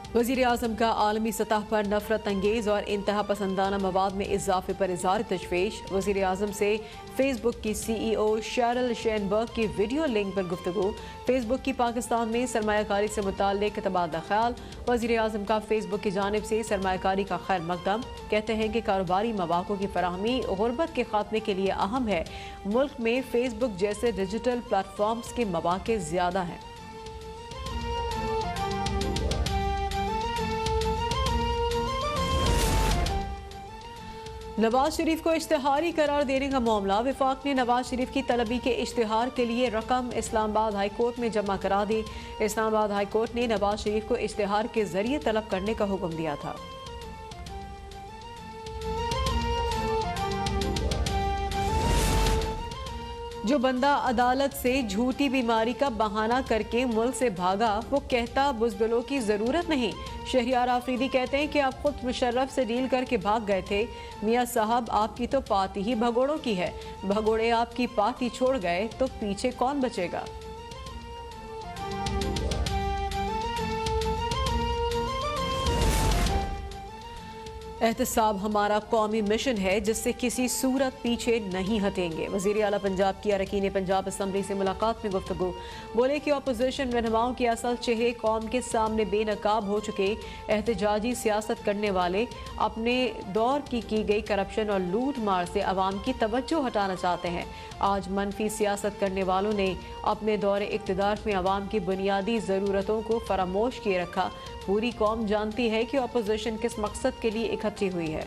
वज़ीर आज़म का आलमी सतह पर नफरत अंगेज़ और इंतहा पसंदाना मवाद में इजाफे पर इज़हार तशवीश। वज़ीर आज़म से फेसबुक की CEO शेरिल शेनबर्ग की वीडियो लिंक पर गुफ्तगू। फेसबुक की पाकिस्तान में सरमायाकारी से मुताल्लिक़ तबादला ख्याल। वज़ीर आज़म का फेसबुक की जानिब से सरमायाकारी का खैर मकदम। कहते हैं कि कारोबारी मौक़ों की फराहमी गुर्बत के खात्मे के लिए अहम है। मुल्क में फेसबुक जैसे डिजिटल प्लेटफॉर्म्स के मौक़े ज़्यादा हैं। नवाज शरीफ को इश्तिहारी करार देने का मामला। वफाक ने नवाज शरीफ की तलबी के इश्तिहार के लिए रकम इस्लामाबाद हाई कोर्ट में जमा करा दी। इस्लामाबाद हाई कोर्ट ने नवाज शरीफ को इश्तिहार के जरिए तलब करने का हुक्म दिया था। जो बंदा अदालत से झूठी बीमारी का बहाना करके मुल्क से भागा, वो कहता बुज़दिलों की ज़रूरत नहीं। शहरियार आफरीदी कहते हैं कि आप खुद मुशर्रफ से डील करके भाग गए थे। मियाँ साहब, आपकी तो पार्टी ही भगोड़ों की है। भगोड़े आपकी पार्टी छोड़ गए तो पीछे कौन बचेगा। एहतसाब हमारा कौमी मिशन है जिससे किसी सूरत पीछे नहीं हटेंगे। वज़ीर आला पंजाब की अरकीन पंजाब असम्बली से मुलाकात में गुफ्तगू। बोले कि अपोजिशन रहनुमाओं की असल चेहरे कौम के सामने बेनकाब हो चुके। एहतजाजी सियासत करने वाले अपने दौर की गई करप्शन और लूट मार से अवाम की तवज्जो हटाना चाहते हैं। आज मनफी सियासत करने वालों ने अपने दौर इक़्तिदार में अवाम की बुनियादी ज़रूरतों को फरामोश किए रखा। पूरी कौम जानती है कि अपोजिशन किस मकसद के लिए इकट्ठी हुई है।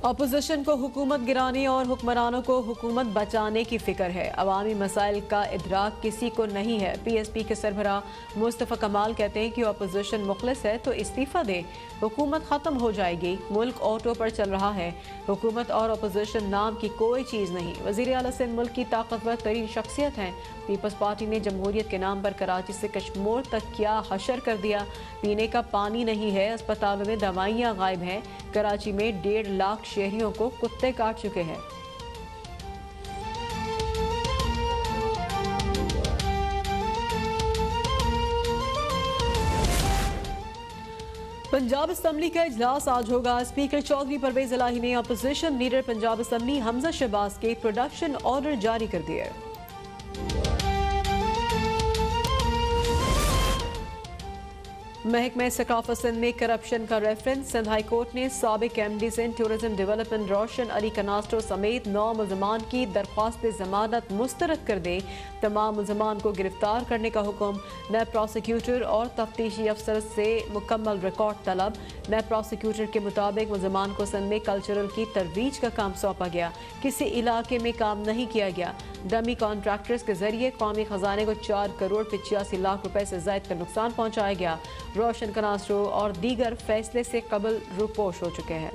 अपोजिशन को हुकूमत गिराने और हुक्मरानों को हुकूमत बचाने की फिक्र है। अवामी मसाइल का इदराक किसी को नहीं है। PSP के सरबराह मुस्तफ़ा कमाल कहते हैं कि अपोजिशन मुखलिस है तो इस्तीफ़ा दे, हुकूमत ख़त्म हो जाएगी। मुल्क ऑटो पर चल रहा है। हुकूमत और अपोजिशन नाम की कोई चीज़ नहीं। वज़ीर आला सिंध मुल्क की ताकतवर तरीन शख्सियत हैं। पीपल्स पार्टी ने जमहूरियत के नाम पर कराची से कश्मीर तक क्या हशर कर दिया। पीने का पानी नहीं है, अस्पतालों में दवाइयाँ गायब हैं। कराची में 1.5 लाख शहरियों को कुत्ते काट चुके हैं। पंजाब असम्बली का इजलास आज होगा। स्पीकर चौधरी परवेज इलाही ने opposition leader Punjab assembly Hamza Shahbaz के प्रोडक्शन ऑर्डर जारी कर दिए। महकमा सकाफत सिंध में करप्शन का रेफरेंस। सिंध हाई कोर्ट ने साबिक MD सिंध टूरिज्म डेवलपमेंट रोशन अली कनास्ट्रो समेत 9 मुल्ज़मान की दरख्वास्त जमानत मुस्तरद कर दे। तमाम मुल्ज़मान को गिरफ्तार करने का हुक्म। नैब प्रोसिक्यूटर और तफ्तीशी अफसर से मुकम्मल रिकॉर्ड तलब। नैब प्रोसिक्यूटर के मुताबिक मुल्ज़मान को सिंध में कल्चरल की तरवीज का काम सौंपा गया। किसी इलाके में काम नहीं किया गया। डमी कॉन्ट्रैक्टर्स के जरिए कौमी खजाने को 4 करोड़ 85 लाख रुपए से ज़ायद का नुकसान पहुंचाया गया। रोशन कनास्ट्रो और दीगर फैसले से कबल रुपोश हो चुके हैं।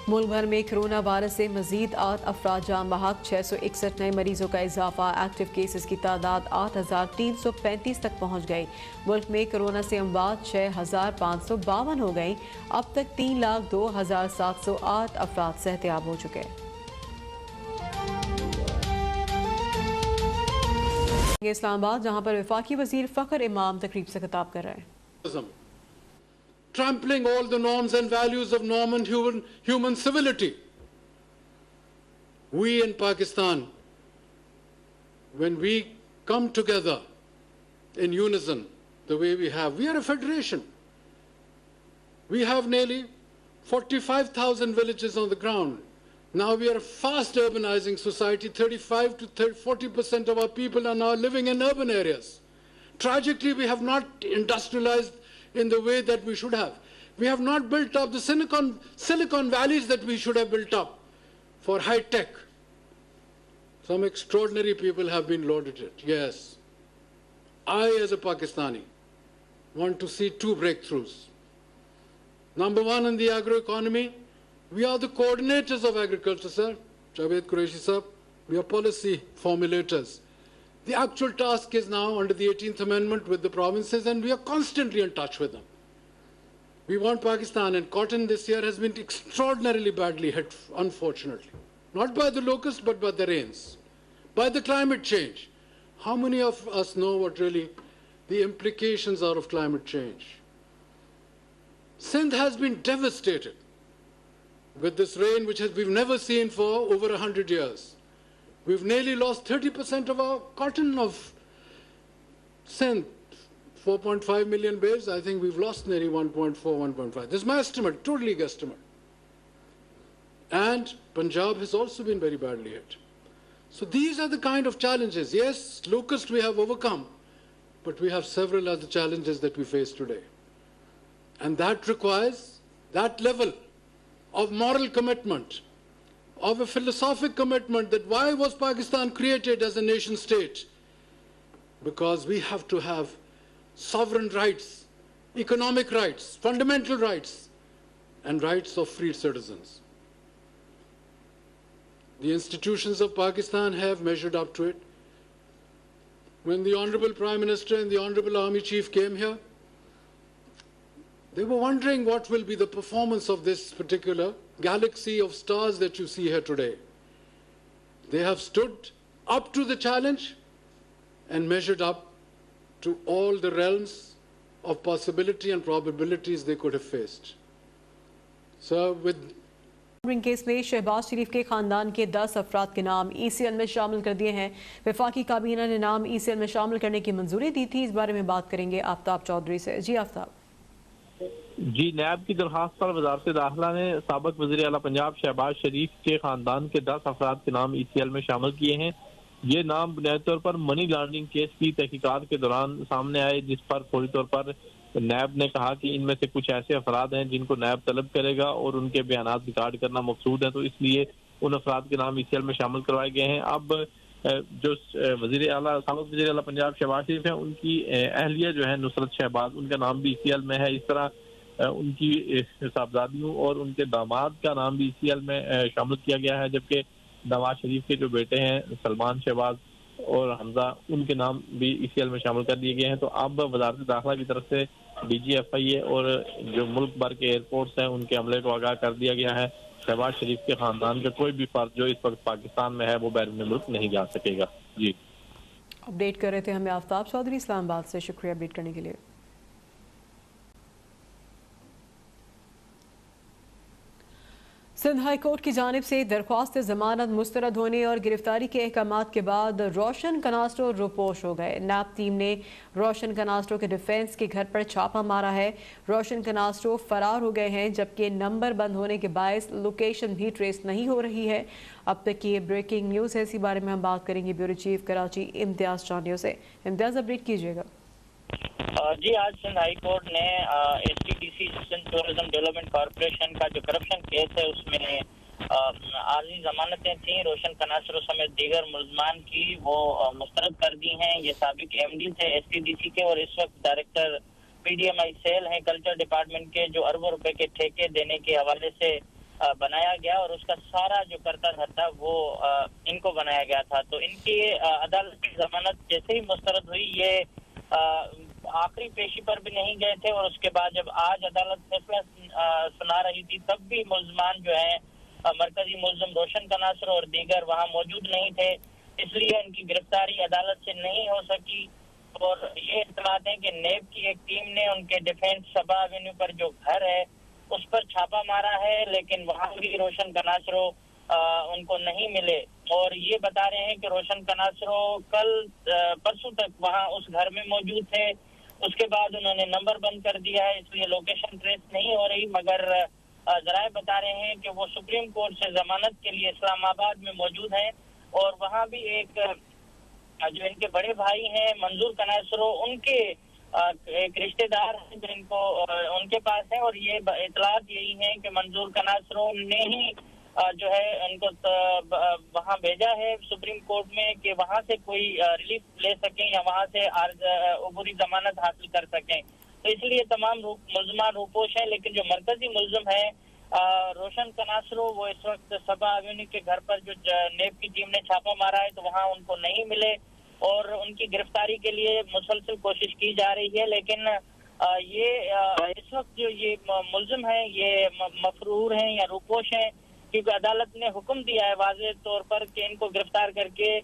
मुल्क भर में कोरोना वायरस से मजीद 8 अफराद जान बहक। 661 नए मरीजों का इजाफा। एक्टिव केसेस की तादाद 8335 तक पहुँच गई। मुल्क में कोरोना से अमवात 6552 हो गई। अब तक 3,02,708 अफराद सेहतियाब हो चुके हैं। इस्लामाबाद, जहाँ पर वफाकी वजीर फ़खर इमाम तकरीब से खिताब कर रहे हैं। Trampling all the norms and values of normal human civility. We in Pakistan, when we come together in unison the way we have, we are a federation. We have nearly 45,000 villages on the ground. Now we are a fast urbanizing society. 35 to 40% of our people are now living in urban areas. Tragically, we have not industrialized in the way that we should have. We have not built up the silicon valleys that we should have built up for high tech. Some extraordinary people have been lauded it. Yes. I, as a Pakistani, want to see 2 breakthroughs. Number 1, in the agroeconomy, we are the coordinators of agriculture, sir. Javed Qureshi sir, we are policy formulators. The actual task is now under the 18th Amendment with the provinces, and we are constantly in touch with them. We want Pakistan, and cotton this year has been extraordinarily badly hit, unfortunately. Not by the locusts, but by the rains, by the climate change. How many of us know what really the implications are of climate change? Sindh has been devastated with this rain, which we've never seen for over 100 years. We've nearly lost 30% of our cotton of Sindh. 4.5 million bales, I think we've lost nearly 1.4, 1.5. This is my estimate, totally guesstimate. And Punjab has also been very badly hit. So these are the kind of challenges. Yes, locust we have overcome, but we have several other challenges that we face today. And that requires that level of moral commitment, of a philosophic commitment that why was Pakistan created as a nation state? Because we have to have sovereign rights, economic rights, fundamental rights, and rights of free citizens. The institutions of Pakistan have measured up to it. When the Honorable Prime Minister and the Honorable Army Chief came here, they were wondering what will be the performance of this particular galaxy of stars that you see here today. They have stood up to the challenge and measured up to all the realms of possibility and probabilities they could have faced. So with case में शहबाज शरीफ के खानदान के 10 अफराद के नाम ECL में शामिल कर दिए हैं। वफाकी काबीना ने नाम ECL में शामिल करने की मंजूरी दी थी। इस बारे में बात करेंगे आफ्ताब चौधरी से। जी आफ्ताब। जी, नैब की दरख्वास्त पर वजारत दाखिला ने साबिक वज़ीर आला पंजाब शहबाज शरीफ के खानदान के 10 अफराद के नाम ECL में शामिल किए हैं। ये नाम बुनियादी तौर पर मनी लॉन्ड्रिंग केस की तहकीकात के दौरान सामने आए, जिस पर फौरी तौर पर नैब ने कहा कि इनमें से कुछ ऐसे अफराद हैं जिनको नैब तलब करेगा और उनके बयानात रिकॉर्ड करना मकसूद है, तो इसलिए उन अफराद के नाम ECL में शामिल करवाए गए हैं। अब जो साबिक वज़ीर आला पंजाब शहबाज शरीफ हैं, उनकी अहलिया जो है नुसरत शहबाज, उनका नाम भी ECL में है। इस तरह उनकी साहबजादियों और उनके दामाद का नाम भी ECL में शामिल किया गया है, जबकि नवाज शरीफ के जो बेटे हैं सलमान शहबाज और हमजा, उनके नाम भी ECL में शामिल कर दिए गए हैं। तो अब वजारत दाखिला की तरफ से DGFIA और जो मुल्क भर के एयरपोर्ट्स हैं उनके अमले को आगाह कर दिया गया है। शहबाज शरीफ के खानदान का कोई भी फर्द जो इस वक्त पाकिस्तान में है वो बैरून मुल्क नहीं जा सकेगा। जी, अपडेट कर रहे थे हमें आफ्ताब चौधरी इस्लामाबाद से। शुक्रिया अपडेट करने के लिए। सिंध हाई कोर्ट की जानिब से दरख्वास्त जमानत मुस्तरद होने और गिरफ्तारी के अहकामात के बाद रोशन कनास्ट्रो रुपोश हो गए। नैब टीम ने रोशन कनास्ट्रो के डिफेंस के घर पर छापा मारा है। रोशन कनास्ट्रो फरार हो गए हैं, जबकि नंबर बंद होने के बायस लोकेशन भी ट्रेस नहीं हो रही है। अब तक की ये ब्रेकिंग न्यूज़ है, इसी बारे में हम बात करेंगे ब्यूरो चीफ कराची इम्तियाज़ चांडियों से। इम्तियाज़, अपडेट कीजिएगा। जी, आज सिंध हाई कोर्ट ने STDC Sindh tourism development corporation का जो करप्शन केस है उसमें आर्जी जमानतें थी रोशन कनास्ट्रो समेत दीगर मुलजमान की, वो मुस्तरद कर दी हैं। ये साबिक MD थे STDC के और इस वक्त डायरेक्टर PDMI सेल हैं कल्चर डिपार्टमेंट के, जो अरबों रुपए के ठेके देने के हवाले से बनाया गया और उसका सारा जो करता धरता वो इनको बनाया गया था। तो इनकी अदालत की जमानत जैसे ही मुस्तरद हुई, ये आखिरी पेशी पर भी नहीं गए थे और उसके बाद जब आज अदालत फैसला सुना रही थी तब भी मुलजमान जो है मरकजी मुलजम रोशन कनास्ट्रो और दीगर वहां मौजूद नहीं थे, इसलिए उनकी गिरफ्तारी अदालत से नहीं हो सकी। और ये इत्तलात है कि नेब की एक टीम ने उनके डिफेंस सबा एवेन्यू पर जो घर है उस पर छापा मारा है, लेकिन वहां भी रोशन कनास्ट्रो उनको नहीं मिले। और ये बता रहे हैं कि रोशन कनास्ट्रो कल परसों तक वहां उस घर में मौजूद थे, उसके बाद उन्होंने नंबर बंद कर दिया है, इसलिए लोकेशन ट्रेस नहीं हो रही। मगर जराए बता रहे हैं कि वो सुप्रीम कोर्ट से जमानत के लिए इस्लामाबाद में मौजूद हैं और वहां भी एक जो इनके बड़े भाई हैं मंजूर कनास्ट्रो, उनके एक रिश्तेदार हैं जो इनको उनके पास है। और ये इतलात यही है कि मंजूर कनास्ट्रो ने ही जो है उनको वहां भेजा है सुप्रीम कोर्ट में कि वहां से कोई रिलीफ ले सकें या वहां से अबूरी जमानत हासिल कर सकें। तो इसलिए तमाम मुलजमान रूपोश हैं, लेकिन जो मरकजी मुलजम है रोशन कनास्ट्रो, वो इस वक्त सबा एवेन्यू के घर पर जो नेब की टीम ने छापा मारा है तो वहां उनको नहीं मिले और उनकी गिरफ्तारी के लिए मुसलसल कोशिश की जा रही है। लेकिन یہ اس وقت جو یہ ملزم ہیں یہ مفرور ہیں یا روپوش ہیں، کیونکہ عدالت نے حکم دیا ہے واضح طور پر کہ ان کو گرفتار کر کے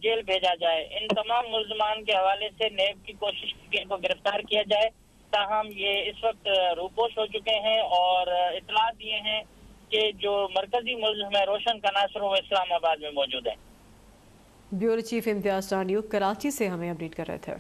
جیل بھیجا جائے۔ ان تمام ملزمان کے حوالے سے نیب کی کوشش کی کہ ان کو گرفتار کیا جائے، تاہم یہ اس وقت روپوش ہو چکے ہیں اور اطلاع دیے ہیں کہ جو مرکزی ملزم ہے روشن کناسرو وہ اسلام آباد میں موجود ہیں۔ بیورو چیف امتیاز ٹانیو کراچی سے ہمیں اپڈیٹ کر رہے تھے۔